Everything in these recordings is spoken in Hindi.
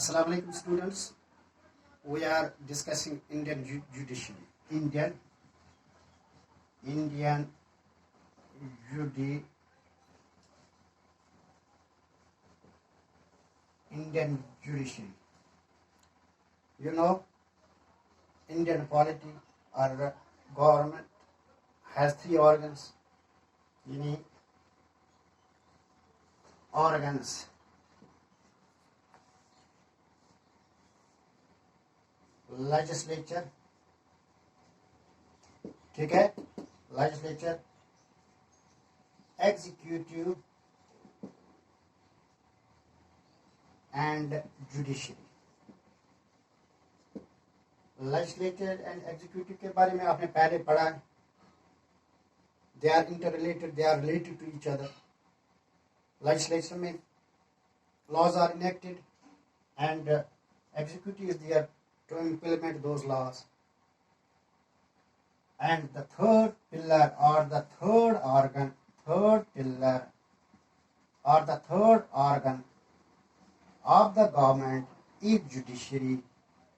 Assalamu alaikum students. We are discussing Indian judiciary. Indian judiciary. You know, Indian polity or government has three organs. Organs. Legislature, ठीक है, legislature, executive and judiciary. Legislature and executive के बारे में आपने पहले पढ़ा है. They are interrelated, they are related to each other. Legislature में laws are enacted and executive is there to implement those laws. And the third pillar or the third organ of the government is judiciary,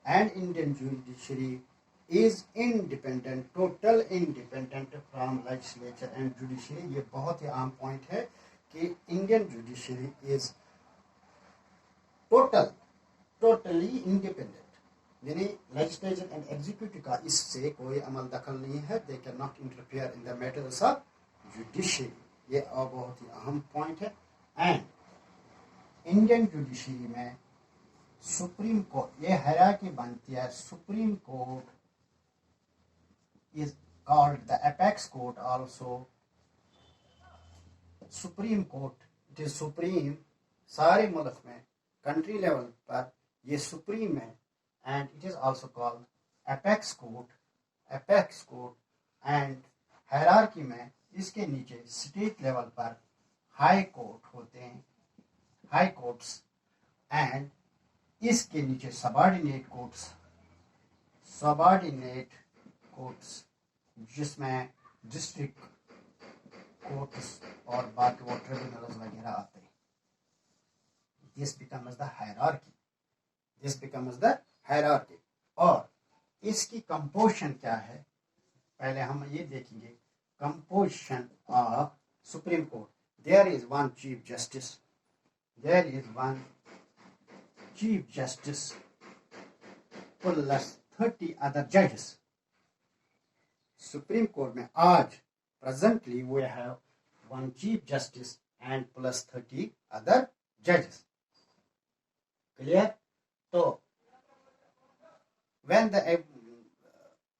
and Indian judiciary is independent, total independent from legislature and judiciary. ये बहुत ही आम पॉइंट है कि Indian judiciary is totally independent. यानी legislature and executive का इससे कोई अमल दखल नहीं है. They cannot interfere in the matters of judiciary. ये बहुत ही अहम पॉइंट है. And Indian judiciary में सुप्रीम कोर्ट, ये हायरार्की बनती है. Supreme court is called the apex court also. Supreme court, it is supreme. सारे मुल्क में कंट्री लेवल पर ये सुप्रीम है. And it is also called apex court, and hierarchy में इसके नीचे स्टेट लेवल पर हाई कोर्ट होते हैं, हाई कोर्ट्स, एंड इसके नीचे सबऑर्डिनेट कोर्ट्स जिसमें डिस्ट्रिक्ट कोर्ट्स और बाकी वो ट्रिब्यूनल्स वगैरह आते हैं. This becomes the hierarchy. और इसकी कंपोजिशन क्या है पहले हम ये देखेंगे. Composition of supreme court. There is one chief justice plus 30 other judges. Supreme court में आज presently we have one chief justice and plus 30 other judges. Clear? So when the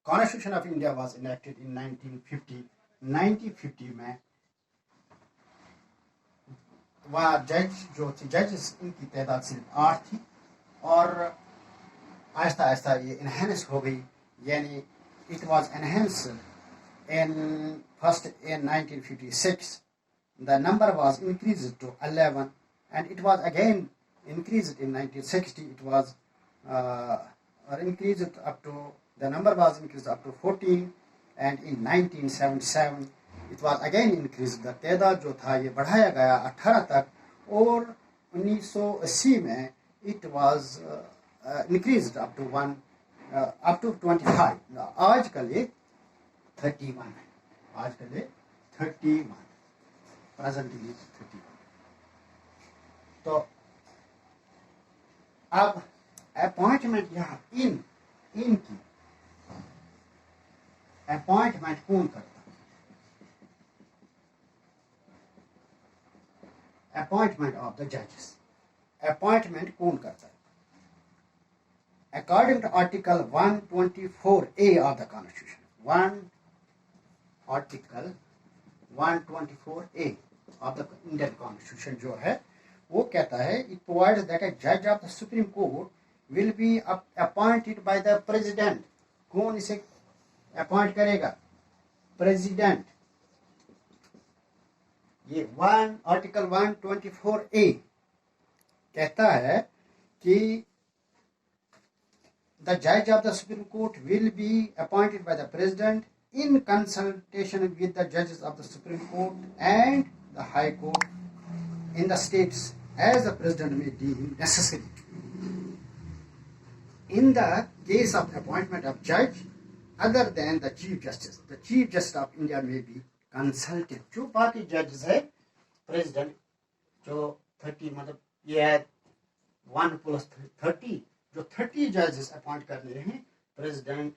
Constitution of India was enacted in 1950 में वहाँ जजेस इनकी तादाद सिर्फ 8 थी और आहिस्ता आहिस्ता ये इनहेंस हो गई. यानी it was enhanced in 1956. The number was increased to 11 and it was again increased in 1960. It was increased up to, the number was increased up to 14, and in 1977 it was again increased. The तादाद जो था ये बढ़ाया गया 18 तक और 1980 में it was increased up to 25. आजकल ये 31 है. आजकल ये 31, प्रेजेंटली 31. तो अब अपॉइंटमेंट यहाँ इनकी अपॉइंटमेंट कौन करता है? अपॉइंटमेंट ऑफ द जजेस. अपॉइंटमेंट कौन करता है? According to Article 124A of the Constitution, Article 124A of the Indian Constitution जो है वो कहता है, it provides that a judge of the Supreme Court will be appointed by the President. कौन इसे अपॉइंट करेगा? प्रेसिडेंट. ये आर्टिकल 124A कहता है कि the judge of the Supreme Court will be appointed by the President in consultation with the judges of the Supreme Court and the High Court in the states as the President may deem necessary. In the case of appointment of judge other than the chief justice of India may be consulted. जो बाकी जजेस है प्रेसिडेंट जो 30 मतलब ये है 1+30 जो 30 जजेस अपॉइंट कर रहे हैं प्रेसिडेंट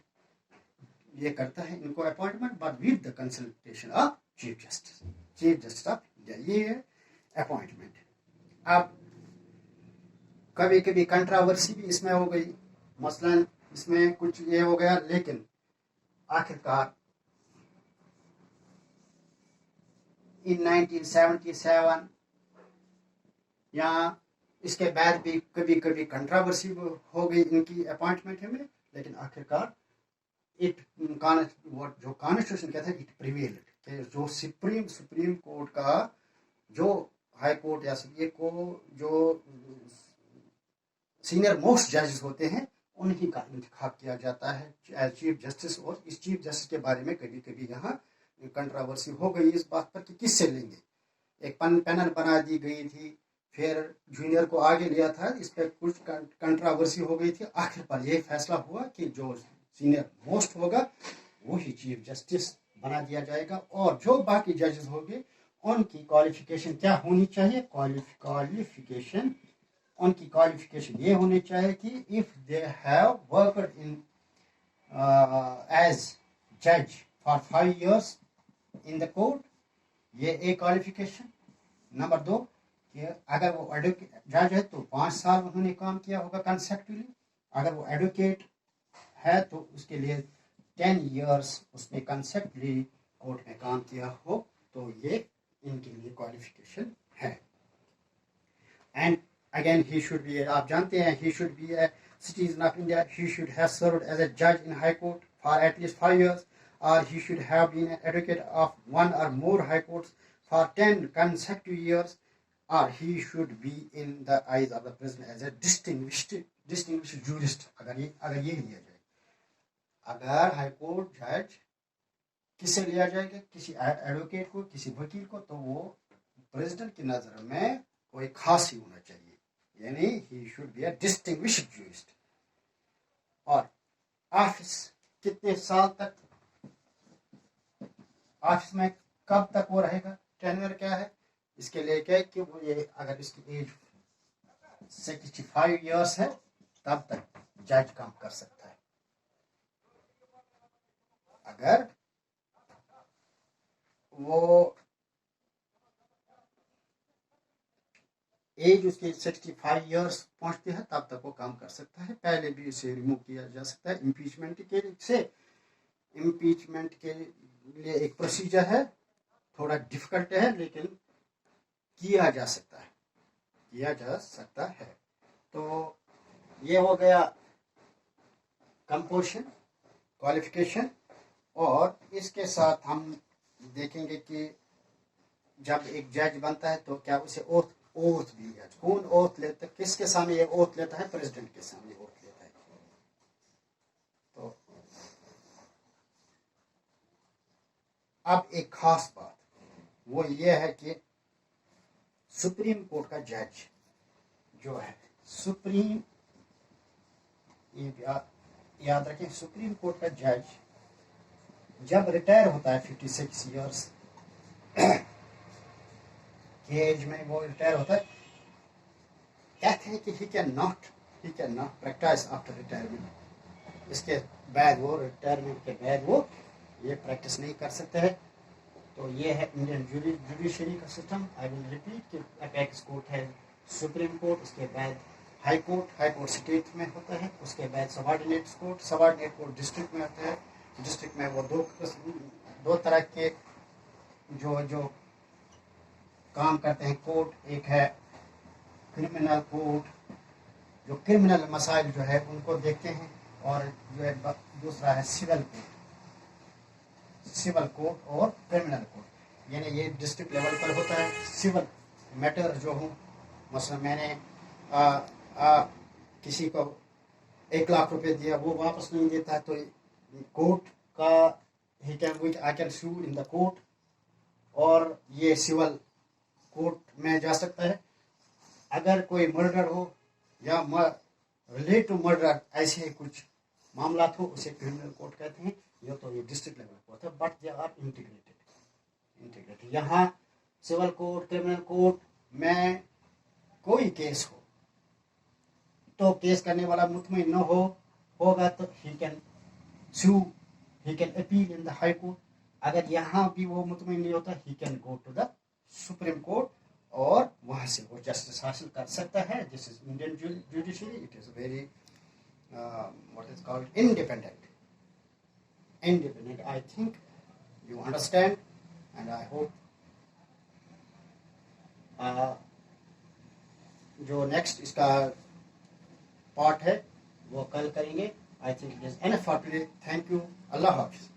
ये करता है इनको appointment but with the consultation of chief justice of India. ये है अपॉइंटमेंट. अब कभी कभी कंट्रावर्सी भी इसमें हो गई, मसलन इसमें कुछ ये हो गया, लेकिन आखिरकार इन 1977 या इसके बाद भी कभी कभी कंट्रावर्सी हो गई इनकी अपॉइंटमेंट में, लेकिन आखिरकार जो कॉन्स्टिट्यूशन कहता है इट प्रिवेल्ड कि जो सुप्रीम कोर्ट का जो हाई कोर्ट या ये को जो सीनियर मोस्ट जजेस होते हैं उन्हीं का इंतखाब किया जाता है एज चीफ जस्टिस. और इस चीफ जस्टिस के बारे में कभी कभी यहाँ कंट्रोवर्सी हो गई इस बात पर कि किससे लेंगे. एक पैनल बना दी गई थी, फिर जूनियर को आगे लिया था, इस पर कुछ कंट्रोवर्सी हो गई थी. आखिर पर यह फैसला हुआ कि जो सीनियर मोस्ट होगा वही चीफ जस्टिस बना दिया जाएगा. और जो बाकी जजेस होंगे उनकी क्वालिफिकेशन क्या होनी चाहिए, क्वालिफिकेशन उनकी क्वालिफिकेशन ये होनी चाहिए कि if they have worked in as जज for 5 years in the court, ये एक क्वालिफिकेशन. नंबर 2 कि अगर वो एडवोकेट जज है तो 5 साल उन्होंने काम किया होगा कंसेक्टिवली. अगर वो एडवोकेट है तो उसके लिए 10 years उसने कंसेक्टिवली कोर्ट में काम किया हो, तो ये इनके लिए क्वालिफिकेशन है. And again he should be, आप जानते हैं, he should be a citizen of India, he should have served as a judge in high court for at least 5 years, or he should have been an advocate of one or more high courts for 10 consecutive years, or he should be in the eyes of the president as a distinguished jurist. अगर ये लिया जाए, अगर हाई कोर्ट जज किसे लिया जाएगा, किसी एडवोकेट को, किसी वकील को, तो वो प्रेसिडेंट की नजर में कोई खास ही होना चाहिए, यानी he should be a distinguished jurist. और ऑफिस कितने साल तक, ऑफिस में कब तक वो रहेगा, टेन्योर क्या है, इसके लिए क्या है कि वो ये अगर इसकी एज 65 years है तब तक जज काम कर सकता है. अगर वो एज उसकी 65 years पहुंचती है तब तक वो काम कर सकता है. पहले भी इसे रिमूव किया जा सकता है इम्पीचमेंट के लिए एक प्रोसीजर है, थोड़ा डिफिकल्ट है लेकिन किया जा सकता है. तो ये हो गया कंपोजिशन, क्वालिफिकेशन. और इसके साथ हम देखेंगे कि जब एक जज बनता है तो क्या उसे ओथ भी है. कौन ओथ लेता है, किसके सामने ये ओथ लेता है, प्रेसिडेंट के सामने ओथ लेता है. तो अब एक खास बात वो ये है कि सुप्रीम कोर्ट का जज जो है, सुप्रीम, याद रखें, सुप्रीम कोर्ट का जज जब रिटायर होता है 56 years की एज में वो रिटायर होता है, कहते हैं कि he cannot practice after retirement. इसके बाद वो रिटायरमेंट के बाद वो ये प्रैक्टिस नहीं कर सकते हैं. तो ये है इंडियन जुडिशरी का सिस्टम. आई विल रिपीट कि अपेक्स कोर्ट है सुप्रीम कोर्ट, उसके बाद हाई कोर्ट स्टेट में होता है, उसके बाद सबऑर्डिनेट कोर्ट डिस्ट्रिक्ट में होता है. डिस्ट्रिक्ट में वो दो तरह के जो काम करते हैं कोर्ट, एक है क्रिमिनल कोर्ट जो क्रिमिनल मसाइल जो है उनको देखते हैं, और जो है दूसरा है सिविल कोर्ट और क्रिमिनल कोर्ट. यानी ये डिस्ट्रिक्ट लेवल पर होता है. सिविल मैटर जो हूँ, मसलन मैंने किसी को 1 लाख रुपए दिया, वो वापस नहीं देता है, तो कोर्ट का I can sue in the court, और ये सिविल कोर्ट में जा सकता है. अगर कोई मर्डर हो या रिलेट टू मर्डर ऐसे ही कुछ मामला हो उसे क्रिमिनल कोर्ट कहते हैं। ये तो ये डिस्ट्रिक्ट लेवल कोर्ट है, बट दे आर इंटीग्रेटेड। यहाँ सिविल कोर्ट, क्रिमिनल कोर्ट में कोई केस हो तो केस करने वाला मुतमईन न होगा तो he can sue, he can appeal in the high court। अगर यहाँ भी वो मुतमईन नहीं होता, he can go to the supreme court और वहाँ से वो जस्टिस हासिल कर सकता है। This is Indian judiciary, it is very what is called independent। I think you understand and I hope जो नेक्स्ट इसका पार्ट है वो कल करेंगे। I think it is enough for today। Thank you। Allah Hafiz।